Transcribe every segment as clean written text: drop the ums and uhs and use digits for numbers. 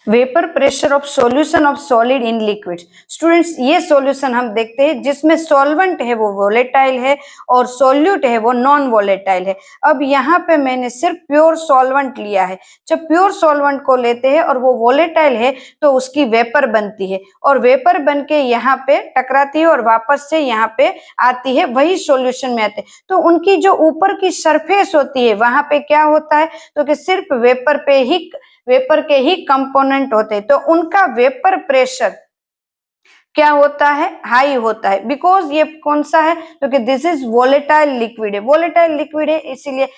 Vapour pressure of solution of solid in liquid. Students, ये solution हम देखते हैं जिसमें सॉल्वेंट है वो वोलेटाइल है और सॉल्यूट है वो नॉन वोलेटाइल है। अब यहाँ पे मैंने सिर्फ प्योर सॉल्वेंट लिया है। जब प्योर सॉल्वेंट को लेते हैं और वो वोलेटाइल है तो उसकी वेपर बनती है और वेपर बन के यहाँ पे टकराती है और वापस से यहाँ पे आती है, वही सॉल्यूशन में आते हैं। तो उनकी जो ऊपर की सरफेस होती है वहां पे क्या होता है, तो कि सिर्फ वेपर के ही कंपोनेंट होते हैं, तो उनका वेपर प्रेशर क्या होता है, हाई होता है। बिकॉज ये कौन सा है, तो कि दिस इज वोलेटाइल लिक्विड है, वोलेटाइल लिक्विड है, इसीलिए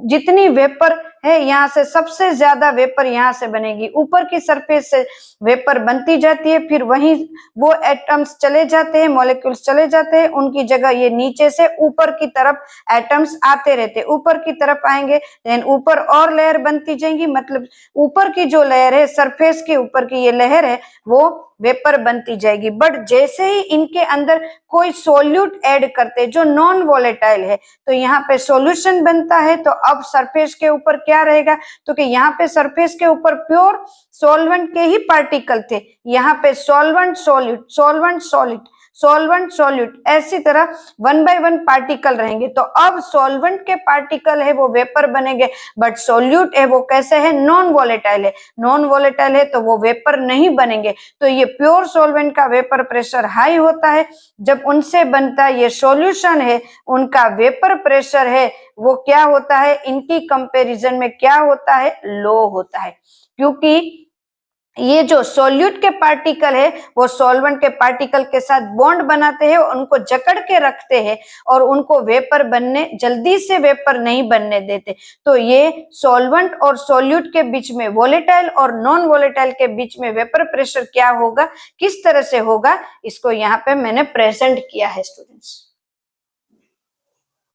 जितनी वेपर है यहाँ से सबसे ज्यादा वेपर यहाँ से बनेगी, ऊपर की सरफेस से वेपर बनती जाती है, फिर वहीं वो एटम्स चले जाते हैं, मॉलिक्यूल्स चले जाते हैं, उनकी जगह ये नीचे से ऊपर की तरफ एटम्स आते रहते हैं, ऊपर की तरफ आएंगे, देन ऊपर और लेयर बनती जाएंगी, मतलब ऊपर की जो लेयर है, सरफेस के ऊपर की ये लेयर है, वो वेपर बनती जाएगी। बट जैसे ही इनके अंदर कोई सॉल्यूट ऐड करते जो नॉन वोलेटाइल है, तो यहाँ पे सॉल्यूशन बनता है। तो अब सरफेस के ऊपर क्या रहेगा, तो कि यहाँ पे सरफेस के ऊपर प्योर सॉल्वेंट के ही पार्टिकल थे, यहाँ पे solvent solute, solvent solid, solvent solute, ऐसी तरह 1 बाय 1 पार्टिकल रहेंगे। तो अब सॉल्वेंट के पार्टिकल है वो वेपर बनेंगे, बट सॉल्यूट है वो कैसे है, नॉन वोलेटाइल है, नॉन वोलेटाइल है तो वो वेपर नहीं बनेंगे। तो ये प्योर सॉल्वेंट का वेपर प्रेशर हाई होता है, जब उनसे बनता ये सॉल्यूशन है उनका वेपर प्रेशर है वो क्या होता है, इनकी कंपैरिजन में क्या होता है, लो होता है। क्योंकि ये जो सॉल्यूट के पार्टिकल है वो सॉल्वेंट के पार्टिकल के साथ बॉन्ड बनाते हैं, उनको जकड़ के रखते हैं और उनको वेपर बनने, जल्दी से वेपर नहीं बनने देते। तो ये सॉल्वेंट और सॉल्यूट के बीच में, वोलेटाइल और नॉन वोलेटाइल के बीच में वेपर प्रेशर क्या होगा, किस तरह से होगा, इसको यहाँ पे मैंने प्रेजेंट किया है स्टूडेंट्स।